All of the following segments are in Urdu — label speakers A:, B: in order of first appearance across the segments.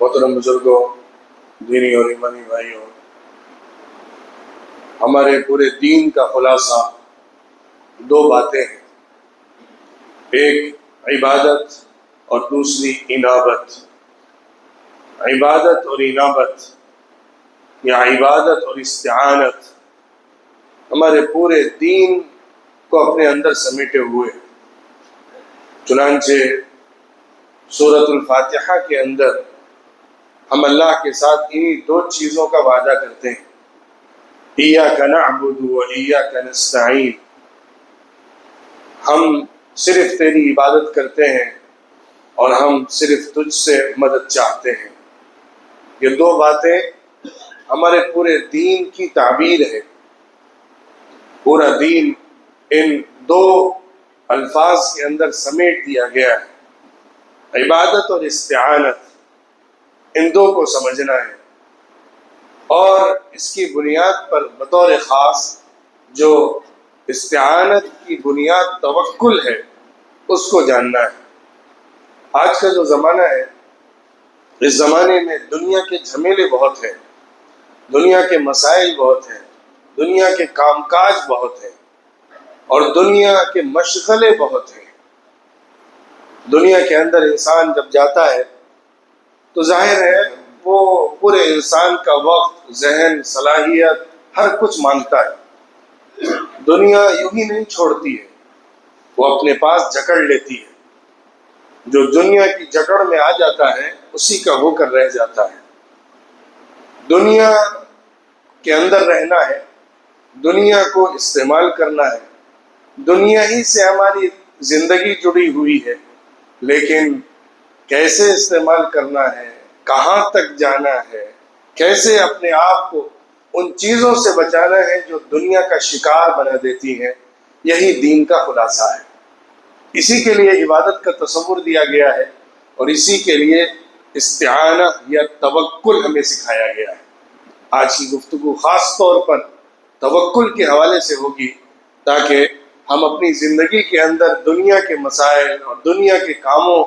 A: محترم بزرگوں، دینی اور ایمانی بھائیوں، ہمارے پورے دین کا خلاصہ دو باتیں ہیں، ایک عبادت اور دوسری انابت۔ عبادت اور انابت یا عبادت اور استعانت ہمارے پورے دین کو اپنے اندر سمیٹے ہوئے۔ چنانچہ سورۃ الفاتحہ کے اندر ہم اللہ کے ساتھ انہی دو چیزوں کا وعدہ کرتے ہیں، ایاک نعبد و ایاک نستعین، ہم صرف تیری عبادت کرتے ہیں اور ہم صرف تجھ سے مدد چاہتے ہیں۔ یہ دو باتیں ہمارے پورے دین کی تعبیر ہے۔ پورا دین ان دو الفاظ کے اندر سمیٹ دیا گیا ہے، عبادت اور استعانت، ان دو کو سمجھنا ہے، اور اس کی بنیاد پر بطور خاص جو استعانت کی بنیاد توکل ہے اس کو جاننا ہے۔ آج کا جو زمانہ ہے، اس زمانے میں دنیا کے جھمیلے بہت ہیں، دنیا کے مسائل بہت ہیں، دنیا کے کام کاج بہت ہیں، اور دنیا کے مشغلے بہت ہیں۔ دنیا کے اندر انسان جب جاتا ہے تو ظاہر ہے وہ پورے انسان کا وقت، ذہن، صلاحیت ہر کچھ مانگتا ہے۔ دنیا یوں ہی نہیں چھوڑتی ہے، وہ اپنے پاس جکڑ لیتی ہے۔ جو دنیا کی جکڑ میں آ جاتا ہے اسی کا ہو کر رہ جاتا ہے۔ دنیا کے اندر رہنا ہے، دنیا کو استعمال کرنا ہے، دنیا ہی سے ہماری زندگی جڑی ہوئی ہے، لیکن کیسے استعمال کرنا ہے، کہاں تک جانا ہے، کیسے اپنے آپ کو ان چیزوں سے بچانا ہے جو دنیا کا شکار بنا دیتی ہیں، یہی دین کا خلاصہ ہے۔ اسی کے لیے عبادت کا تصور دیا گیا ہے، اور اسی کے لیے استعانہ یا توکل ہمیں سکھایا گیا ہے۔ آج کی گفتگو خاص طور پر توکل کے حوالے سے ہوگی، تاکہ ہم اپنی زندگی کے اندر دنیا کے مسائل اور دنیا کے کاموں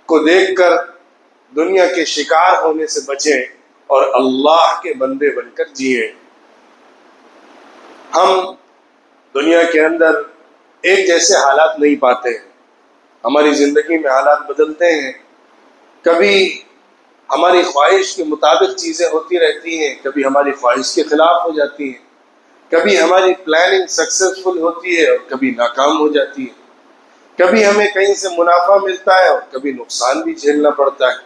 A: کو دیکھ کر دنیا کے شکار ہونے سے بچیں اور اللہ کے بندے بن کر جئیں۔ ہم دنیا کے اندر ایک جیسے حالات نہیں پاتے ہیں، ہماری زندگی میں حالات بدلتے ہیں، کبھی ہماری خواہش کے مطابق چیزیں ہوتی رہتی ہیں، کبھی ہماری خواہش کے خلاف ہو جاتی ہیں، کبھی ہماری پلاننگ سکسیسفل ہوتی ہے اور کبھی ناکام ہو جاتی ہے، کبھی ہمیں کہیں سے منافع ملتا ہے اور کبھی نقصان بھی جھیلنا پڑتا ہے،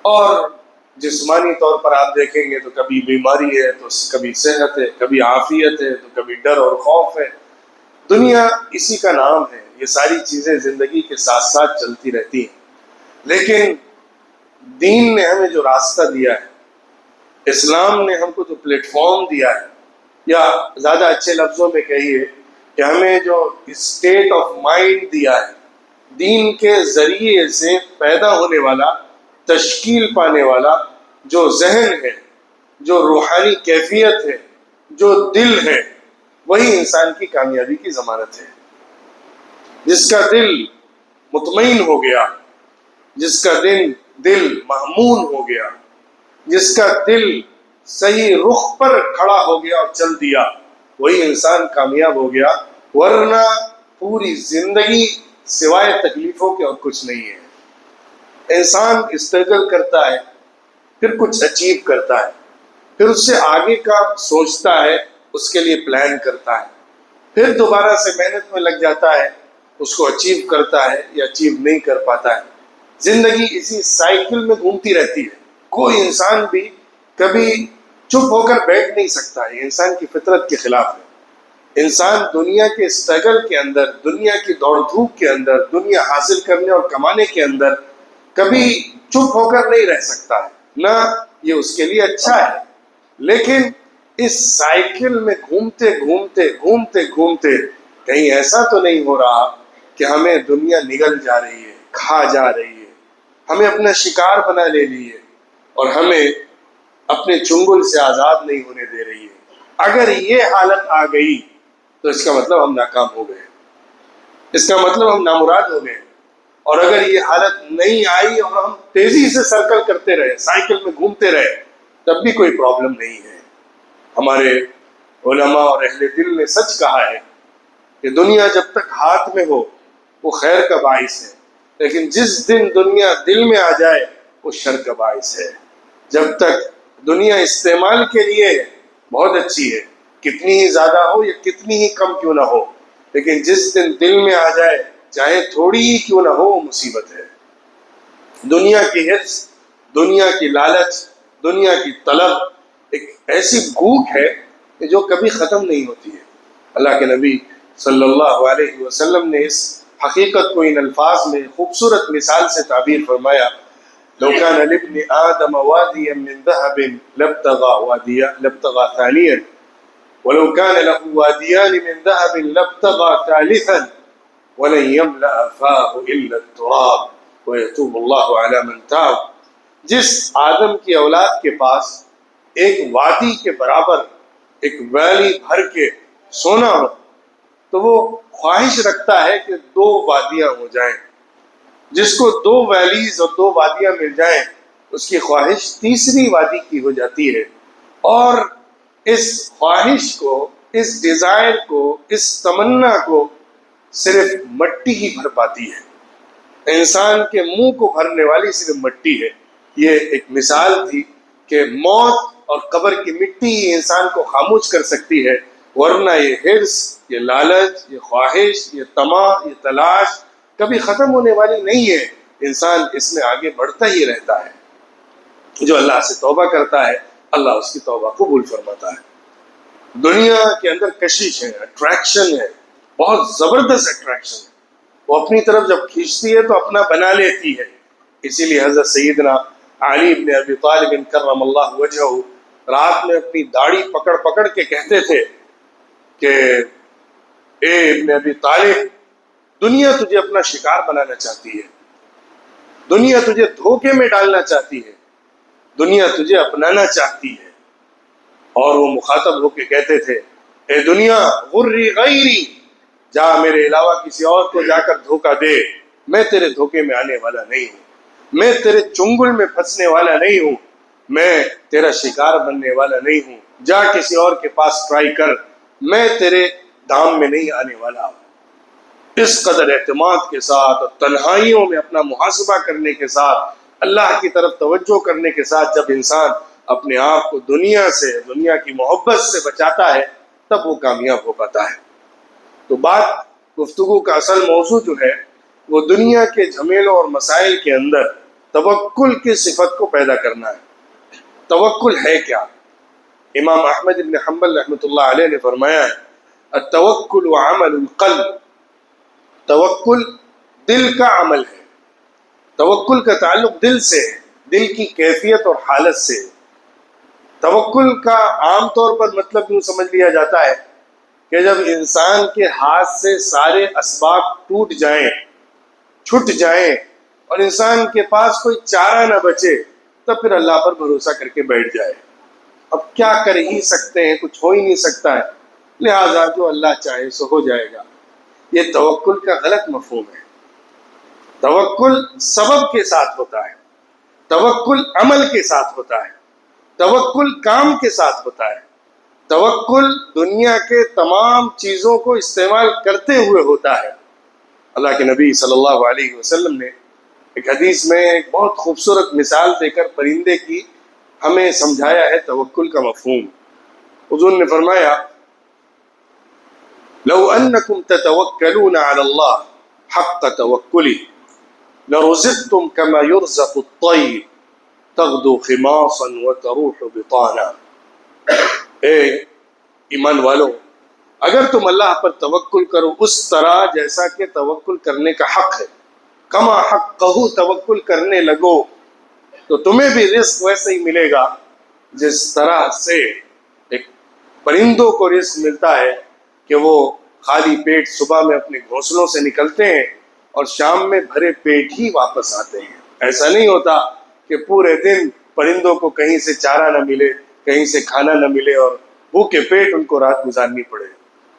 A: اور جسمانی طور پر آپ دیکھیں گے تو کبھی بیماری ہے تو کبھی صحت ہے، کبھی عافیت ہے تو کبھی ڈر اور خوف ہے۔ دنیا اسی کا نام ہے، یہ ساری چیزیں زندگی کے ساتھ ساتھ چلتی رہتی ہیں، لیکن دین نے ہمیں جو راستہ دیا ہے، اسلام نے ہم کو جو پلیٹ فارم دیا ہے، یا زیادہ اچھے لفظوں میں کہیے کہ ہمیں جو اسٹیٹ آف مائنڈ دیا ہے، دین کے ذریعے سے پیدا ہونے والا، تشکیل پانے والا جو ذہن ہے، جو روحانی کیفیت ہے، جو دل ہے، وہی انسان کی کامیابی کی ضمانت ہے۔ جس کا دل مطمئن ہو گیا، جس کا دل مہمون ہو گیا، جس کا دل صحیح رخ پر کھڑا ہو گیا اور چل دیا، وہی انسان کامیاب ہو گیا، ورنہ پوری زندگی سوائے تکلیفوں کے اور کچھ نہیں ہے۔ انسان اسٹرگل کرتا ہے، پھر کچھ اچیو کرتا ہے، پھر اس سے آگے کا سوچتا ہے، اس کے لیے پلان کرتا ہے، پھر دوبارہ سے محنت میں لگ جاتا ہے، اس کو اچیو کرتا ہے یا اچیو نہیں کر پاتا ہے۔ زندگی اسی سائیکل میں گھومتی رہتی ہے، کوئی انسان بھی کبھی چپ ہو کر بیٹھ نہیں سکتا، یہ انسان کی فطرت کے خلاف ہے۔ انسان دنیا کے اسٹرگل کے اندر، دنیا کی دوڑ دھوپ کے اندر، دنیا حاصل کرنے اور کمانے کے اندر کبھی چپ ہو کر نہیں رہ سکتا ہے، نہ یہ اس کے لیے اچھا ہے، لیکن اس سائیکل میں گھومتے گھومتے کہیں ایسا تو نہیں ہو رہا کہ ہمیں دنیا نگل جا رہی ہے، کھا جا رہی ہے، ہمیں اپنا شکار بنا لے لی ہے، اور ہمیں اپنے چنگل سے آزاد نہیں ہونے دے رہی ہے۔ اگر یہ حالت آ گئی تو اس کا مطلب ہم ناکام ہو گئے، اس کا مطلب ہم نامراد ہو گئے۔ اور اگر یہ حالت نہیں آئی اور ہم تیزی سے سرکل کرتے رہے، سائیکل میں گھومتے رہے، تب بھی کوئی پرابلم نہیں ہے۔ ہمارے علماء اور اہل دل نے سچ کہا ہے کہ دنیا جب تک ہاتھ میں ہو وہ خیر کا باعث ہے، لیکن جس دن دنیا دل میں آ جائے وہ شر کا باعث ہے۔ جب تک دنیا استعمال کے لیے بہت اچھی ہے، کتنی ہی زیادہ ہو یا کتنی ہی کم کیوں نہ ہو، لیکن جس دن دل میں آ جائے چاہے تھوڑی ہی کیوں نہ ہو وہ مصیبت ہے۔ دنیا کی حرص، دنیا کی لالچ، دنیا کی طلب ایک ایسی بھوک ہے کہ جو کبھی ختم نہیں ہوتی ہے۔ اللہ کے نبی صلی اللہ علیہ وسلم نے اس حقیقت کو ان الفاظ میں خوبصورت مثال سے تعبیر فرمایا: لو كان لابن آدم واديا من ذهب لابتغى ثانيا ولو كان له واديان من ذهب لابتغى ثالثا ولن يملأ فاه إلا التراب ويتوب الله على من تاب۔ جس آدم کی اولاد کے پاس ایک وادی کے برابر، ایک ویلی بھر کے سونا ہو تو وہ خواہش رکھتا ہے کہ 2 وادیاں ہو جائیں۔ جس کو 2 ویلیز اور 2 وادیاں مل جائیں اس کی خواہش تیسری وادی کی ہو جاتی ہے، اور اس خواہش کو، اس ڈیزائر کو، اس تمنا کو صرف مٹی ہی بھر پاتی ہے۔ انسان کے منہ کو بھرنے والی صرف مٹی ہے۔ یہ ایک مثال تھی کہ موت اور قبر کی مٹی ہی انسان کو خاموش کر سکتی ہے، ورنہ یہ حرص، یہ لالچ، یہ خواہش، یہ طمع، یہ تلاش کبھی ختم ہونے والی نہیں ہے۔ انسان اس میں آگے بڑھتا ہی رہتا ہے۔ جو اللہ سے توبہ کرتا ہے اللہ اس کی توبہ قبول فرماتا ہے۔ دنیا کے اندر کشش ہے، اٹریکشن ہے، بہت زبردست اٹریکشن ہے۔ وہ اپنی طرف جب کھینچتی ہے تو اپنا بنا لیتی ہے۔ اسی لیے حضرت سیدنا علی بن ابی طالب کرم اللہ وجہہ رات میں اپنی داڑھی پکڑ پکڑ کے کہتے تھے کہ اے ابن ابی طالب، دنیا تجھے اپنا شکار بنانا چاہتی ہے، دنیا تجھے دھوکے میں ڈالنا چاہتی ہے، دنیا تجھے اپنانا چاہتی ہے۔ اور وہ مخاطب ہو کے کہتے تھے: اے دنیا غری غیری، جا میرے علاوہ کسی اور کو جا کر دھوکہ دے، میں تیرے دھوکے میں آنے والا نہیں ہوں، میں تیرے چنگل میں پھنسنے والا نہیں ہوں، میں تیرا شکار بننے والا نہیں ہوں، جا کسی اور کے پاس ٹرائی کر، میں تیرے دام میں نہیں آنے والا ہوں۔ اس قدر اعتماد کے ساتھ اور تنہائیوں میں اپنا محاسبہ کرنے کے ساتھ، اللہ کی طرف توجہ کرنے کے ساتھ جب انسان اپنے آپ کو دنیا سے، دنیا کی محبت سے بچاتا ہے تب وہ کامیاب ہو پاتا ہے۔ تو گفتگو کا اصل موضوع جو ہے وہ دنیا کے جھمیلوں اور مسائل کے اندر توکل کی صفت کو پیدا کرنا ہے۔ توکل ہے کیا؟ امام احمد بن حنبل رحمۃ اللہ علیہ نے فرمایا ہے: التوکل عمل القلب، توکل دل کا عمل ہے۔ توکل کا تعلق دل سے ہے، دل کی کیفیت اور حالت سے۔ توکل کا عام طور پر مطلب یوں سمجھ لیا جاتا ہے کہ جب انسان کے ہاتھ سے سارے اسباب ٹوٹ جائیں، چھٹ جائیں اور انسان کے پاس کوئی چارہ نہ بچے تب پھر اللہ پر بھروسہ کر کے بیٹھ جائے۔ اب کیا کر ہی سکتے ہیں، کچھ ہو ہی نہیں سکتا ہے، لہٰذا جو اللہ چاہے سو ہو جائے گا۔ یہ توکل کا غلط مفہوم ہے۔ توکل سبب کے ساتھ ہوتا ہے، توکل عمل کے ساتھ ہوتا ہے، توکل کام کے ساتھ ہوتا ہے، توکل دنیا کے تمام چیزوں کو استعمال کرتے ہوئے ہوتا ہے۔ اللہ کے نبی صلی اللہ علیہ وسلم نے ایک حدیث میں ایک بہت خوبصورت مثال دے کر پرندے کی ہمیں سمجھایا ہے توکل کا مفہوم۔ حضور نے فرمایا: لو انکم تتوکلون علی اللہ حق توکلہ لرزقتم كما يرزق الطیر تغدو خماصا وتروح بطانا۔ اے ایمان والو، اگر تم اللہ پر توکل کرو اس طرح جیسا کہ توکل کرنے کا حق ہے، کما حق کہو توکل کرنے لگو تو تمہیں بھی رزق ویسے ہی ملے گا جس طرح سے ایک پرندوں کو رزق ملتا ہے کہ وہ خالی پیٹ صبح میں اپنے گھونسلوں سے نکلتے ہیں اور شام میں بھرے پیٹ ہی واپس آتے ہیں۔ ایسا نہیں ہوتا کہ پورے دن پرندوں کو کہیں سے چارہ نہ ملے، کہیں سے کھانا نہ ملے اور بھوکے پیٹ ان کو رات گزارنی پڑے۔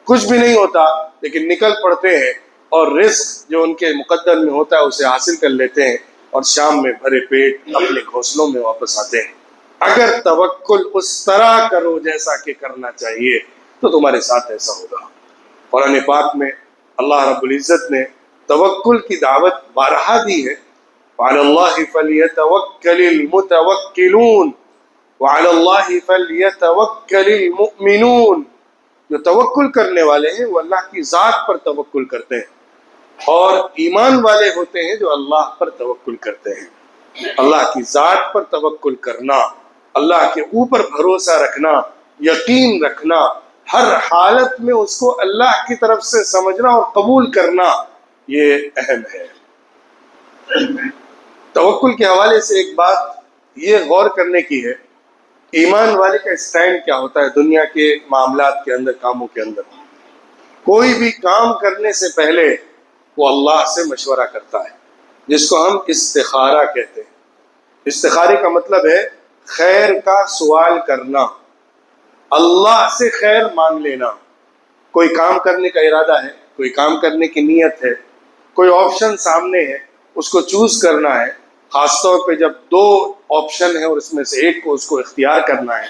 A: کچھ بھی نہیں ہوتا، لیکن نکل پڑتے ہیں اور رزق جو ان کے مقدر میں ہوتا ہے اسے حاصل کر لیتے ہیں اور شام میں بھرے پیٹ اپنے گھونسلوں میں واپس آتے ہیں۔ اگر توکل اس طرح کرو جیسا کہ کرنا چاہیے تو تمہارے ساتھ ایسا ہوگا۔ قرآن پاک میں اللہ رب العزت نے توکل کی دعوت بارہا دی ہے۔ وَعَلَى اللَّهِ فَلْيَتَوَكَّلِ الْمُتَوَكِّلُونَ وَعَلَى اللَّهِ فَلْيَتَوَكَّلِ الْمُؤْمِنُونَ۔ جو توکل کرنے والے ہیں وہ اللہ کی ذات پر توکل کرتے ہیں، اور ایمان والے ہوتے ہیں جو اللہ پر توکل کرتے ہیں۔ اللہ کی ذات پر توکل کرنا، اللہ کے اوپر بھروسہ رکھنا، یقین رکھنا، ہر حالت میں اس کو اللہ کی طرف سے سمجھنا اور قبول کرنا، یہ اہم ہے۔ توکل کے حوالے سے ایک بات یہ غور کرنے کی ہے، ایمان والے کا اسٹینڈ کیا ہوتا ہے دنیا کے معاملات کے اندر، کاموں کے اندر۔ کوئی بھی کام کرنے سے پہلے وہ اللہ سے مشورہ کرتا ہے، جس کو ہم استخارہ کہتے ہیں۔ استخارے کا مطلب ہے خیر کا سوال کرنا، اللہ سے خیر مانگ لینا۔ کوئی کام کرنے کا ارادہ ہے، کوئی کام کرنے کی نیت ہے، کوئی آپشن سامنے ہے، اس کو چوز کرنا ہے، خاص طور پہ جب دو آپشن ہے اور اس میں سے ایک کو اس کو اختیار کرنا ہے،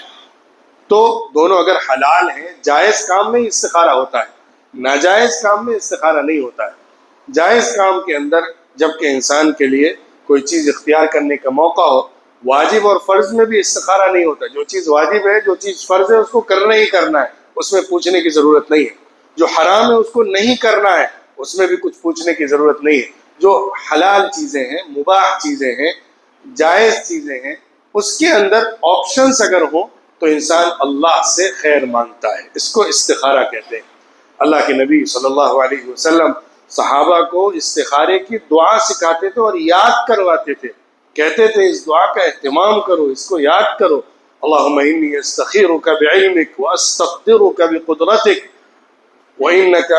A: تو دونوں اگر حلال ہیں، جائز کام میں استخارہ ہوتا ہے، ناجائز کام میں استخارہ نہیں ہوتا ہے۔ جائز کام کے اندر جب کہ انسان کے لیے کوئی چیز اختیار کرنے کا موقع ہو، واجب اور فرض میں بھی استخارہ نہیں ہوتا۔ جو چیز واجب ہے، جو چیز فرض ہے، اس کو کرنا ہی کرنا ہے، اس میں پوچھنے کی ضرورت نہیں ہے۔ جو حرام ہے اس کو نہیں کرنا ہے، اس میں بھی کچھ پوچھنے کی ضرورت نہیں ہے۔ جو حلال چیزیں ہیں، مباح چیزیں ہیں، جائز چیزیں ہیں، اس کے اندر آپشنز اگر ہوں تو انسان اللہ سے خیر مانگتا ہے، اس کو استخارہ کہتے ہیں۔ اللہ کے نبی صلی اللہ علیہ وسلم صحابہ کو استخارے کی دعا سکھاتے تھے اور یاد کرواتے تھے، کہتے تھے اس دعا کا اہتمام کرو، اس کو یاد کرو۔ اللہم انی استخیرک بعلمک واستقدرک بقدرتک وإنك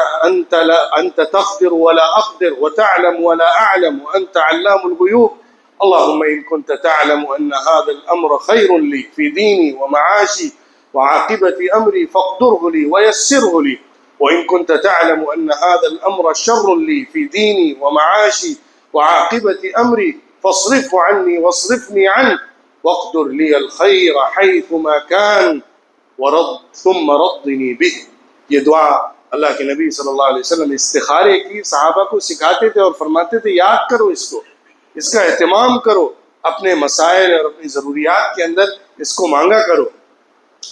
A: أنت تقدر ولا أقدر وتعلم ولا أعلم وأنت علام الغيوب اللهم إن كنت تعلم أن هذا الأمر خير لي في ديني ومعاشي وعاقبة أمري فاقدره لي ويسره لي وإن كنت تعلم أن هذا الأمر شر لي في ديني ومعاشي وعاقبة أمري فاصرفه عني واصرفني عنه واقدر لي الخير حيثما كان ثم ردني به۔ یہ دعا اللہ کے نبی صلی اللہ علیہ وسلم استخارے کی صحابہ کو سکھاتے تھے اور فرماتے تھے یاد کرو اس کو، اس کا اہتمام کرو، اپنے مسائل اور اپنی ضروریات کے اندر اس کو مانگا کرو۔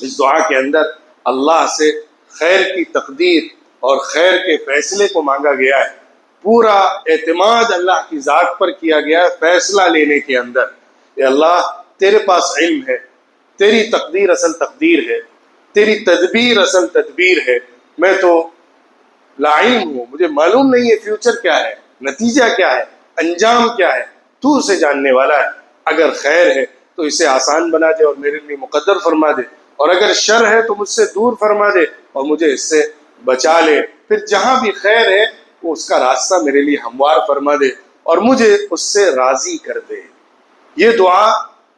A: اس دعا کے اندر اللہ سے خیر کی تقدیر اور خیر کے فیصلے کو مانگا گیا ہے، پورا اعتماد اللہ کی ذات پر کیا گیا ہے فیصلہ لینے کے اندر۔ کہ اللہ تیرے پاس علم ہے، تیری تقدیر اصل تقدیر ہے، تیری تدبیر اصل تدبیر ہے، میں تو لا علم ہوں، مجھے معلوم نہیں ہے فیوچر کیا ہے، نتیجہ کیا ہے، انجام کیا ہے، تو اسے جاننے والا ہے۔ اگر خیر ہے تو اسے آسان بنا دے اور میرے لیے مقدر فرما دے، اور اگر شر ہے تو مجھ سے دور فرما دے اور مجھے اس سے بچا لے۔ پھر جہاں بھی خیر ہے وہ اس کا راستہ میرے لیے ہموار فرما دے اور مجھے اس سے راضی کر دے۔ یہ دعا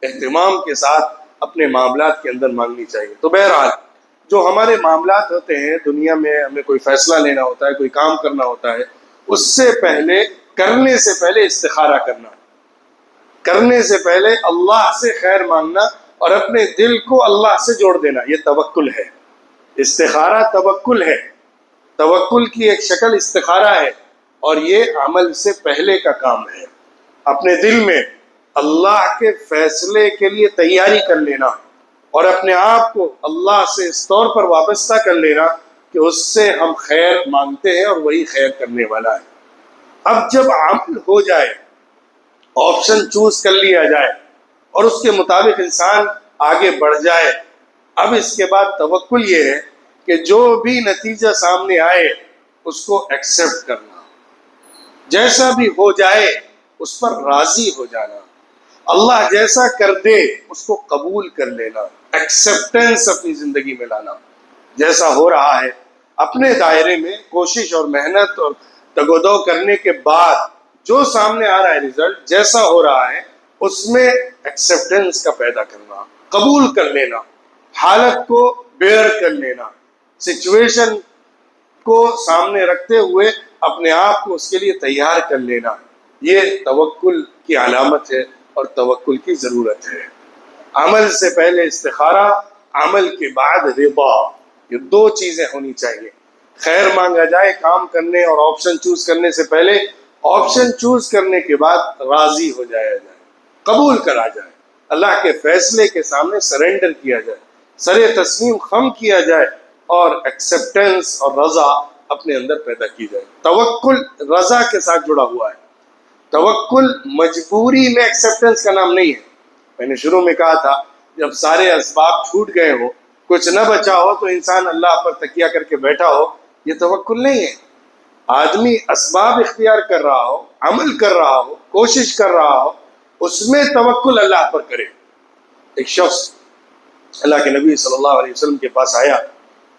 A: اہتمام کے ساتھ اپنے معاملات کے اندر مانگنی چاہیے۔ تو بہرحال جو ہمارے معاملات ہوتے ہیں دنیا میں، ہمیں کوئی فیصلہ لینا ہوتا ہے، کوئی کام کرنا ہوتا ہے، اس سے پہلے، کرنے سے پہلے استخارہ کرنا، کرنے سے پہلے اللہ سے خیر مانگنا اور اپنے دل کو اللہ سے جوڑ دینا، یہ توکل ہے۔ استخارہ توکل ہے، توکل کی ایک شکل استخارہ ہے، اور یہ عمل سے پہلے کا کام ہے۔ اپنے دل میں اللہ کے فیصلے کے لیے تیاری کر لینا اور اپنے آپ کو اللہ سے اس طور پر وابستہ کر لینا کہ اس سے ہم خیر مانگتے ہیں اور وہی خیر کرنے والا ہے۔ اب جب عمل ہو جائے، آپشن چوز کر لیا جائے اور اس کے مطابق انسان آگے بڑھ جائے، اب اس کے بعد توکل یہ ہے کہ جو بھی نتیجہ سامنے آئے اس کو ایکسیپٹ کرنا، جیسا بھی ہو جائے اس پر راضی ہو جانا، اللہ جیسا کر دے اس کو قبول کر لینا، ایکسیپٹنس اپنی زندگی میں لانا۔ جیسا ہو رہا ہے اپنے دائرے میں کوشش اور محنت اور تگودو کرنے کے بعد جو سامنے آ رہا ہے رزلٹ، جیسا ہو رہا ہے اس میں ایکسیپٹنس کا پیدا کرنا، قبول کر لینا، حالت کو بیئر کر لینا، سچویشن کو سامنے رکھتے ہوئے اپنے آپ کو اس کے لیے تیار کر لینا، یہ توکل کی علامت ہے اور توکل کی ضرورت ہے۔ عمل سے پہلے استخارہ، عمل کے بعد رضا، یہ دو چیزیں ہونی چاہیے۔ خیر مانگا جائے کام کرنے اور آپشن چوز کرنے سے پہلے، آپشن چوز کرنے کے بعد راضی ہو جایا جائے، قبول کرا جائے، اللہ کے فیصلے کے سامنے سرنڈر کیا جائے، سر تسلیم خم کیا جائے اور ایکسیپٹنس اور رضا اپنے اندر پیدا کی جائے۔ توکل رضا کے ساتھ جڑا ہوا ہے۔ توکل مجبوری میں ایکسیپٹنس کا نام نہیں ہے۔ میں نے شروع میں کہا تھا جب سارے اسباب چھوٹ گئے ہو، کچھ نہ بچا ہو، تو انسان اللہ پر تکیہ کر کے بیٹھا ہو، یہ توکل نہیں ہے۔ آدمی اسباب اختیار کر رہا ہو، عمل کر رہا ہو، کوشش کر رہا ہو، اس میں توکل اللہ پر کرے۔ ایک شخص اللہ کے نبی صلی اللہ علیہ وسلم کے پاس آیا،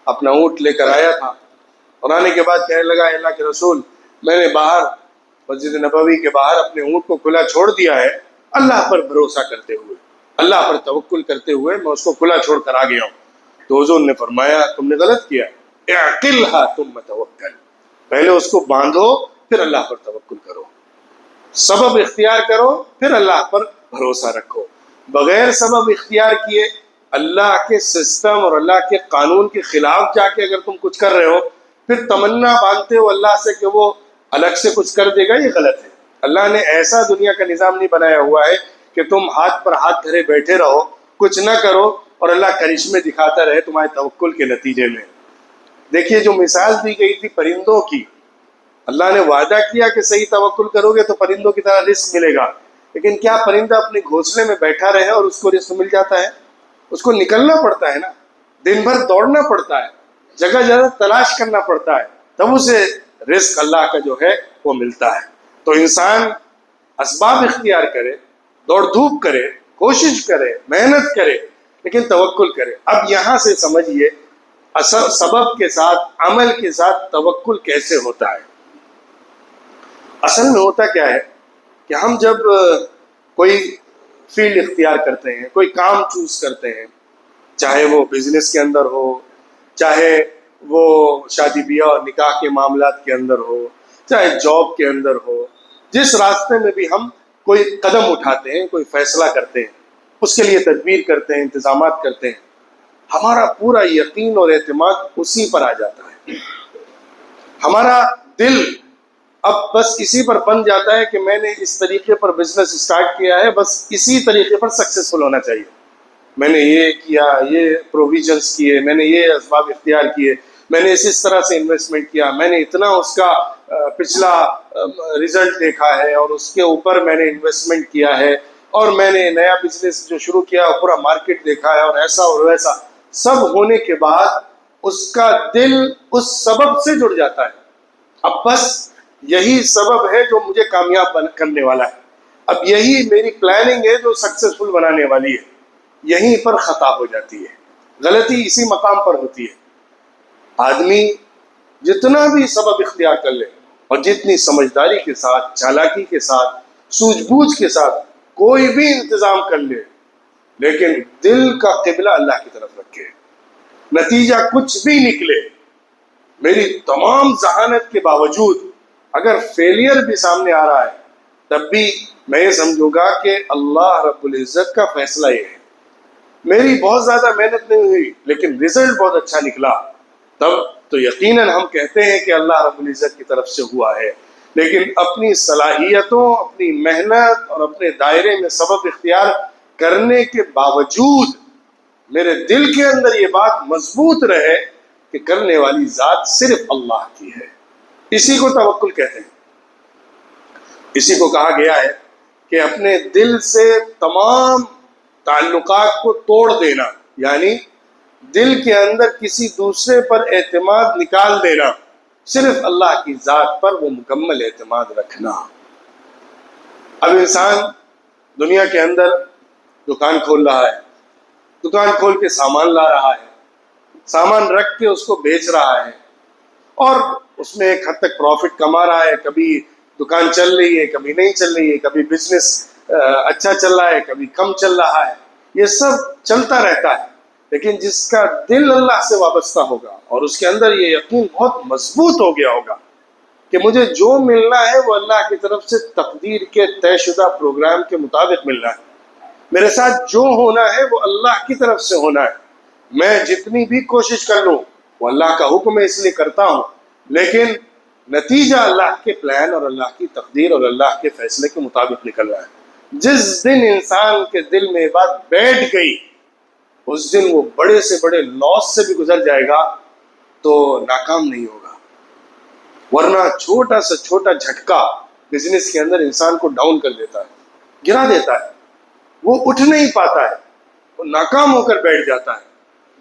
A: اپنا اونٹ لے کر آیا تھا، اور آنے کے بعد کہنے لگا، اللہ کے رسول، میں نے باہر مسجد نبوی کے باہر اپنے اونٹ کو کھلا چھوڑ دیا ہے، اللہ پر بھروسہ کرتے ہوئے، اللہ پر توکل کرتے ہوئے میں اس کو کھلا چھوڑ کر آ گیا ہوں۔ تو حضور نے فرمایا، تم نے غلط کیا، اعقلھا ثم توکل، پہلے اس کو باندھو پھر اللہ پر توکل کرو، سبب اختیار کرو پھر اللہ پر بھروسہ رکھو۔ بغیر سبب اختیار کیے اللہ کے سسٹم اور اللہ کے قانون کے خلاف جا کے اگر تم کچھ کر رہے ہو، پھر تمنا باندھتے ہو اللہ سے کہ وہ الگ سے کچھ کر دے گا، یہ غلط ہے۔ اللہ نے ایسا دنیا کا نظام نہیں بنایا ہوا ہے کہ تم ہاتھ پر ہاتھ دھرے بیٹھے رہو، کچھ نہ کرو اور اللہ کرشمے دکھاتا رہے تمہارے توکل کے نتیجے میں۔ دیکھیے جو مثال دی گئی تھی پرندوں کی، اللہ نے وعدہ کیا کہ صحیح توکل کرو گے تو پرندوں کی طرح رزق ملے گا، لیکن کیا پرندہ اپنے گھونسلے میں بیٹھا رہے اور اس کو رزق مل جاتا ہے؟ اس کو نکلنا پڑتا ہے نا، دن بھر دوڑنا پڑتا ہے، جگہ جگہ تلاش کرنا پڑتا ہے، تب اسے رزق اللہ کا جو ہے وہ ملتا ہے۔ تو انسان اسباب اختیار کرے، دوڑ دھوپ کرے، کوشش کرے، محنت کرے، لیکن توکل کرے۔ اب یہاں سے سمجھیے سبب کے ساتھ، عمل کے ساتھ توکل کیسے ہوتا ہے۔ اصل میں ہوتا کیا ہے کہ ہم جب کوئی فیلڈ اختیار کرتے ہیں، کوئی کام چوز کرتے ہیں، چاہے وہ بزنس کے اندر ہو، چاہے وہ شادی بیاہ اور نکاح کے معاملات کے اندر ہو، چاہے جاب کے اندر ہو، جس راستے میں بھی ہم کوئی قدم اٹھاتے ہیں، کوئی فیصلہ کرتے ہیں، اس کے لیے تدبیر کرتے ہیں، انتظامات کرتے ہیں، ہمارا پورا یقین اور اعتماد اسی پر آ جاتا ہے۔ ہمارا دل اب بس اسی پر بن جاتا ہے کہ میں نے اس طریقے پر بزنس اسٹارٹ کیا ہے، بس اسی طریقے پر سکسیسفل ہونا چاہیے، میں نے یہ کیا، یہ پروویژنس کیے، میں نے یہ اسباب اختیار کیے، میں نے اس طرح سے انویسٹمنٹ کیا، میں نے اتنا اس کا پچھلا رزلٹ دیکھا ہے اور اس کے اوپر میں نے انویسٹمنٹ کیا ہے، اور میں نے نیا بزنس جو شروع کیا پورا مارکیٹ دیکھا ہے، اور ایسا اور ویسا سب ہونے کے بعد اس کا دل اس سبب سے جڑ جاتا ہے۔ اب بس یہی سبب ہے جو مجھے کامیاب کرنے والا ہے، اب یہی میری پلاننگ ہے جو سکسیسفل بنانے والی ہے۔ یہیں پر خطا ہو جاتی ہے، غلطی اسی مقام پر ہوتی ہے۔ آدمی جتنا بھی سبب اختیار کر لے اور جتنی سمجھداری کے ساتھ، چالاکی کے ساتھ، سوجھ بوجھ کے ساتھ کوئی بھی انتظام کر لے، لیکن دل کا قبلہ اللہ کی طرف رکھے، نتیجہ کچھ بھی نکلے، میری تمام ذہانت کے باوجود اگر فیلئر بھی سامنے آ رہا ہے، تب بھی میں یہ سمجھوں گا کہ اللہ رب العزت کا فیصلہ یہ ہے، میری بہت زیادہ محنت نہیں ہوئی لیکن رزلٹ بہت اچھا نکلا، تب تو یقیناً ہم کہتے ہیں کہ اللہ رب العزت کی طرف سے ہوا ہے۔ لیکن اپنی صلاحیتوں، اپنی محنت اور اپنے دائرے میں سبب اختیار کرنے کے باوجود میرے دل کے اندر یہ بات مضبوط رہے کہ کرنے والی ذات صرف اللہ کی ہے، اسی کو توکل کہتے ہیں۔ اسی کو کہا گیا ہے کہ اپنے دل سے تمام تعلقات کو توڑ دینا، یعنی دل کے اندر کسی دوسرے پر اعتماد نکال دینا، صرف اللہ کی ذات پر وہ مکمل اعتماد رکھنا۔ اب انسان دنیا کے اندر دکان کھول رہا ہے، دکان کھول کے سامان لا رہا ہے، سامان رکھ کے اس کو بیچ رہا ہے، اور اس میں ایک حد تک پروفٹ کما رہا ہے، کبھی دکان چل رہی ہے، کبھی نہیں چل رہی ہے، کبھی بزنس اچھا چل رہا ہے، کبھی کم چل رہا ہے، یہ سب چلتا رہتا ہے۔ لیکن جس کا دل اللہ سے وابستہ ہوگا اور اس کے اندر یہ یقین بہت مضبوط ہو گیا ہوگا کہ مجھے جو ملنا ہے وہ اللہ کی طرف سے تقدیر کے طے شدہ پروگرام کے مطابق ملنا ہے. میرے ساتھ جو ہونا ہے وہ اللہ کی طرف سے ہونا ہے. میں جتنی بھی کوشش کر لوں وہ اللہ کا حکم ہے اس لیے کرتا ہوں، لیکن نتیجہ اللہ کے پلان اور اللہ کی تقدیر اور اللہ کے فیصلے کے مطابق نکل رہا ہے. جس دن انسان کے دل میں یہ بات بیٹھ گئی اس دن وہ بڑے سے بڑے لاس سے بھی گزر جائے گا تو ناکام نہیں ہوگا. ورنہ چھوٹا سا چھوٹا جھٹکا بزنس کے اندر انسان کو ڈاؤن کر دیتا ہے، گرا دیتا ہے، وہ اٹھ نہیں پاتا ہے، وہ ناکام ہو کر بیٹھ جاتا ہے،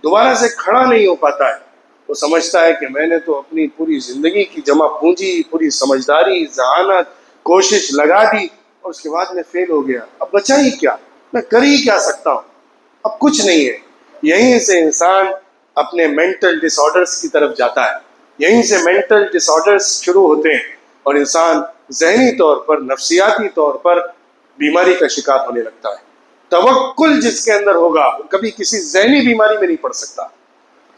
A: دوبارہ سے کھڑا نہیں ہو پاتا ہے. وہ سمجھتا ہے کہ میں نے تو اپنی پوری زندگی کی جمع پونجی، پوری سمجھداری، ذہانت، کوشش لگا دی اور اس کے بعد میں فیل ہو گیا، اب بچا ہی کیا، میں کر ہی کیا سکتا ہوں، اب کچھ نہیں ہے. یہیں سے انسان اپنے مینٹل ڈس آرڈرس کی طرف جاتا ہے، یہیں سے مینٹل ڈس آرڈرس شروع ہوتے ہیں اور انسان ذہنی طور پر، نفسیاتی طور پر بیماری کا شکار ہونے لگتا ہے. توکل جس کے اندر ہوگا وہ کبھی کسی ذہنی بیماری میں نہیں پڑ سکتا،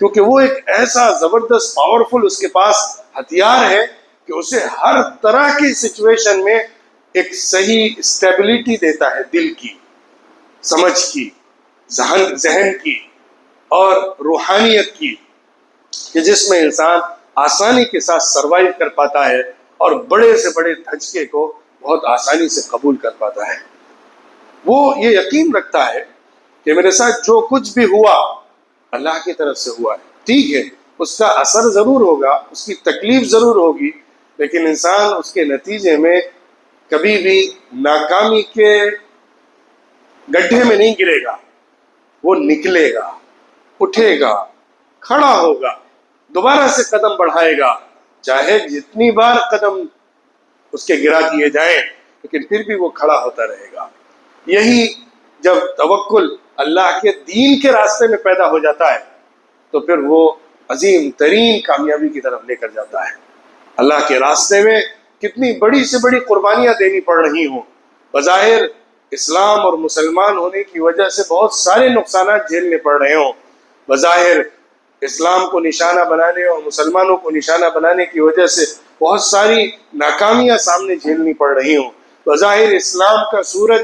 A: کیونکہ وہ ایک ایسا زبردست پاورفل اس کے پاس ہتھیار ہے کہ اسے ہر طرح کی سچویشن میں ایک صحیح اسٹیبلٹی دیتا ہے، دل کی، سمجھ کی، ذہن کی اور روحانیت کی، کہ جس میں انسان آسانی کے ساتھ سروائیو کر پاتا ہے اور بڑے سے بڑے دھچکے کو بہت آسانی سے قبول کر پاتا ہے. وہ یہ یقین رکھتا ہے کہ میرے ساتھ جو کچھ بھی ہوا اللہ کی طرف سے ہوا ہے. ٹھیک ہے، اس کا اثر ضرور ہوگا، اس کی تکلیف ضرور ہوگی، لیکن انسان اس کے نتیجے میں کبھی بھی ناکامی کے گڈھے میں نہیں گرے گا. وہ نکلے گا، اٹھے گا، کھڑا ہوگا، دوبارہ سے قدم بڑھائے گا، چاہے جتنی بار قدم اس کے گرا دیے جائیں لیکن پھر بھی وہ کھڑا ہوتا رہے گا. یہی جب توکل اللہ کے دین کے راستے میں پیدا ہو جاتا ہے تو پھر وہ عظیم ترین کامیابی کی طرف لے کر جاتا ہے. اللہ کے راستے میں کتنی بڑی سے بڑی قربانیاں دینی پڑ رہی ہوں، بظاہر اسلام اور مسلمان ہونے کی وجہ سے بہت سارے نقصانات جھیلنے پڑ رہے ہوں، بظاہر اسلام کو نشانہ بنانے اور مسلمانوں کو نشانہ بنانے کی وجہ سے بہت ساری ناکامیاں سامنے جھیلنی پڑ رہی ہوں، بظاہر اسلام کا سورج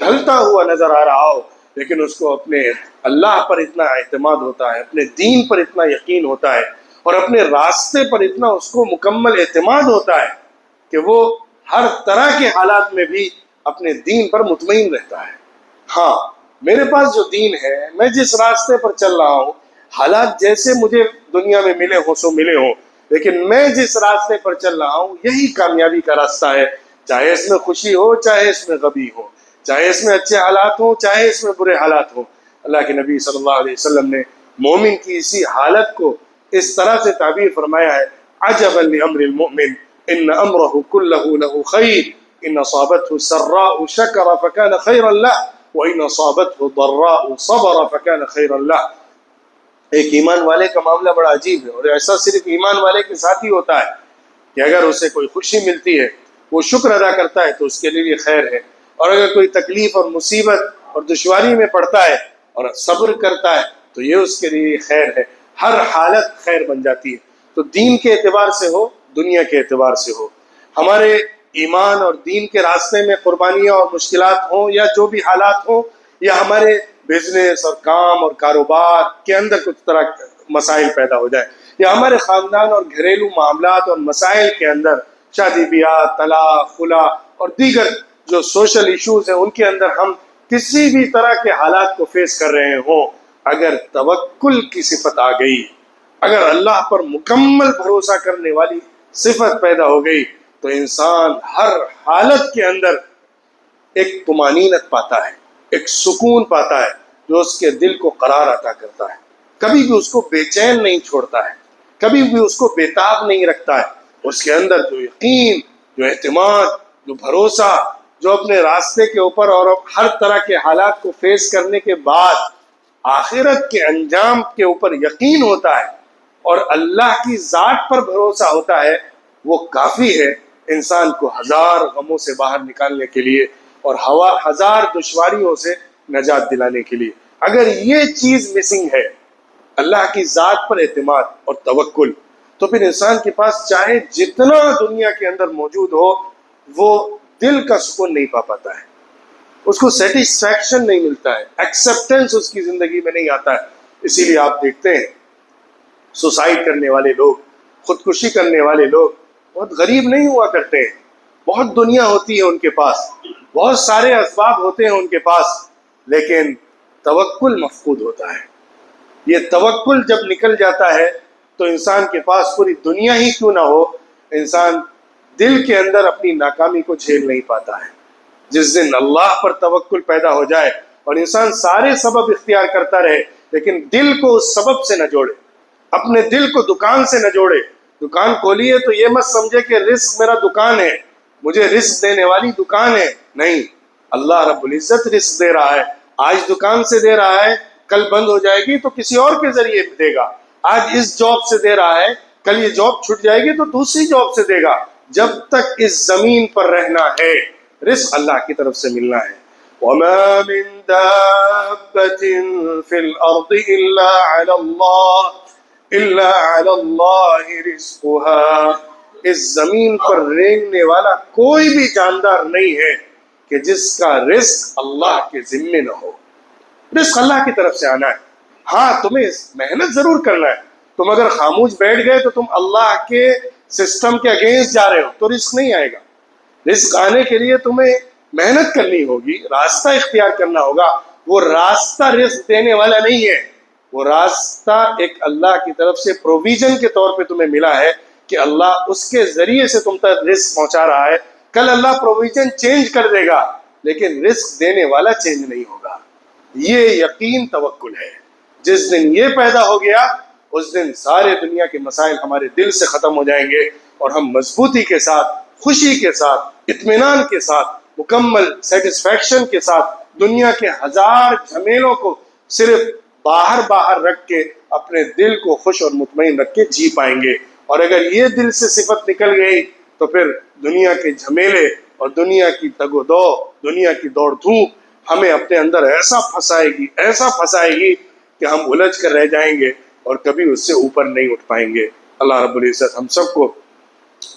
A: ڈھلتا ہوا نظر آ رہا ہو، لیکن اس کو اپنے اللہ پر اتنا اعتماد ہوتا ہے، اپنے دین پر اتنا یقین ہوتا ہے اور اپنے راستے پر اتنا اس کو مکمل اعتماد ہوتا ہے کہ وہ ہر طرح کے حالات میں بھی اپنے دین پر مطمئن رہتا ہے. ہاں، میرے پاس جو دین ہے، میں جس راستے پر چل رہا ہوں، حالات جیسے مجھے دنیا میں ملے ہوں سو ملے ہوں، لیکن میں جس راستے پر چل رہا ہوں یہی کامیابی کا راستہ ہے، چاہے اس میں خوشی ہو، چاہے اس میں غمی ہو، چاہے اس میں اچھے حالات ہوں، چاہے اس میں برے حالات ہوں. اللہ کے نبی صلی اللہ علیہ وسلم نے مومن کی اسی حالت کو اس طرح سے تعبیر فرمایا ہے: عجبا لامر المؤمن ان امره كله له خیر ان اصابته سراء شکر فكان خیرا له وان اصابته ضراء صبر فكان خیرا له. ایک ایمان والے کا معاملہ بڑا عجیب ہے، اور ایسا صرف ایمان والے کے ساتھ ہی ہوتا ہے کہ اگر اسے کوئی خوشی ملتی ہے وہ شکر ادا کرتا ہے تو اس کے لیے خیر ہے، اور اگر کوئی تکلیف اور مصیبت اور دشواری میں پڑتا ہے اور صبر کرتا ہے تو یہ اس کے لیے خیر ہے. ہر حالت خیر بن جاتی ہے. تو دین کے اعتبار سے ہو، دنیا کے اعتبار سے ہو، ہمارے ایمان اور دین کے راستے میں قربانیاں اور مشکلات ہوں یا جو بھی حالات ہوں، یا ہمارے بزنس اور کام اور کاروبار کے اندر کچھ طرح مسائل پیدا ہو جائے، یا ہمارے خاندان اور گھریلو معاملات اور مسائل کے اندر شادی بیاہ، طلاق، خلا اور دیگر جو سوشل ایشوز ہیں ان کے اندر ہم کسی بھی طرح کے حالات کو فیس کر رہے ہوں، اگر توکل کی صفت آ گئی، اگر اللہ پر مکمل بھروسہ کرنے والی صفت پیدا ہو گئی تو انسان ہر حالت کے اندر ایک طمانینت پاتا ہے، ایک سکون پاتا ہے جو اس کے دل کو قرار عطا کرتا ہے، کبھی بھی اس کو بے چین نہیں چھوڑتا ہے، کبھی بھی اس کو بےتاب نہیں رکھتا ہے. اس کے اندر جو یقین، جو اعتماد، جو بھروسہ، جو اپنے راستے کے اوپر اور ہر طرح کے حالات کو فیس کرنے کے بعد آخرت کے انجام کے اوپر یقین ہوتا ہے اور اللہ کی ذات پر بھروسہ ہوتا ہے، وہ کافی ہے انسان کو ہزار غموں سے باہر نکالنے کے لیے اور ہزار دشواریوں سے نجات دلانے کے لیے. اگر یہ چیز مسنگ ہے، اللہ کی ذات پر اعتماد اور توکل، تو پھر انسان کے پاس چاہے جتنا دنیا کے اندر موجود ہو وہ دل کا سکون نہیں پا پاتا ہے، اس کو سیٹسفیکشن نہیں ملتا ہے، ایکسیپٹنس اس کی زندگی میں نہیں آتا ہے۔ اسی لیے آپ دیکھتے ہیں سوسائڈ کرنے والے لوگ، خودکشی کرنے والے لوگ بہت غریب نہیں ہوا کرتے ہیں، بہت دنیا ہوتی ہے ان کے پاس، بہت سارے اسباب ہوتے ہیں ان کے پاس، لیکن توکل مفقود ہوتا ہے۔ یہ توکل جب نکل جاتا ہے تو انسان کے پاس پوری دنیا ہی کیوں نہ ہو، انسان دل کے اندر اپنی ناکامی کو جھیل نہیں پاتا ہے۔ جس دن اللہ پر توکل پیدا ہو جائے اور انسان سارے سبب اختیار کرتا رہے لیکن دل کو اس سبب سے نہ جوڑے، اپنے دل کو دکان سے نہ جوڑے۔ دکان کھولی ہے تو یہ مت سمجھے کہ رزق میرا دکان ہے، مجھے رزق دینے والی دکان ہے، نہیں، اللہ رب العزت رزق دے رہا ہے، آج دکان سے دے رہا ہے، کل بند ہو جائے گی تو کسی اور کے ذریعے دے گا، آج اس جاب سے دے رہا ہے، کل یہ جاب چھٹ جائے گی تو دوسری جاب سے دے گا۔ جب تک اس زمین پر رہنا ہے رزق اللہ کی طرف سے ملنا ہے۔ وَمَا مِن دَابَّةٍ فِي الْأَرْضِ إِلَّا عَلَى اللَّهِ رِزْقُهَا، اس زمین پر رینگنے والا کوئی بھی جاندار نہیں ہے کہ جس کا رزق اللہ کے ذمے نہ ہو۔ رزق اللہ کی طرف سے آنا ہے، ہاں تمہیں محنت ضرور کرنا ہے، تم اگر خاموش بیٹھ گئے تو تم اللہ کے سسٹم کے اگینسٹ جا رہے ہو تو رزق نہیں آئے گا۔ رزق آنے کے لیے تمہیں محنت کرنی ہوگی، راستہ اختیار کرنا ہوگا، وہ راستہ رزق دینے والا نہیں ہے، وہ راستہ ایک اللہ کی طرف سے پروویژن کے طور پہ تمہیں ملا ہے کہ اللہ اس کے ذریعے سے تم تک رزق پہنچا رہا ہے۔ کل اللہ پروویژن چینج کر دے گا لیکن رزق دینے والا چینج نہیں ہوگا۔ یہ یقین توکل ہے۔ جس دن یہ پیدا ہو گیا اس دن سارے دنیا کے مسائل ہمارے دل سے ختم ہو جائیں گے اور ہم مضبوطی کے ساتھ، خوشی کے ساتھ، اطمینان کے ساتھ، مکمل سیٹسفیکشن کے ساتھ دنیا کے ہزار جھمیلوں کو صرف باہر رکھ کے اپنے دل کو خوش اور مطمئن رکھ کے جی پائیں گے۔ اور اگر یہ دل سے صفت نکل گئی تو پھر دنیا کے جھمیلے اور دنیا کی تگ و دو، دنیا کی دوڑ دھوپ ہمیں اپنے اندر ایسا پھنسائے گی کہ ہم الجھ کر رہ جائیں گے اور کبھی اس سے اوپر نہیں اٹھ پائیں گے۔ اللہ رب العزت ہم سب کو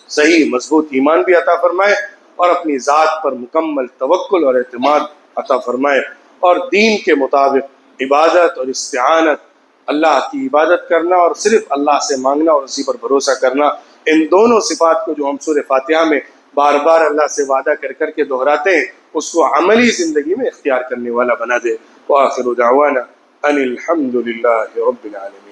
A: صحیح مضبوط ایمان بھی عطا فرمائے اور اپنی ذات پر مکمل توکل اور اعتماد عطا فرمائے، اور دین کے مطابق عبادت اور استعانت، اللہ کی عبادت کرنا اور صرف اللہ سے مانگنا اور اسی پر بھروسہ کرنا، ان دونوں صفات کو جو ہم سورہ فاتحہ میں بار بار اللہ سے وعدہ کر کے دہراتے ہیں اس کو عملی زندگی میں اختیار کرنے والا بنا دے۔ وآخر دعوانا ان الحمد للہ رب العالمین۔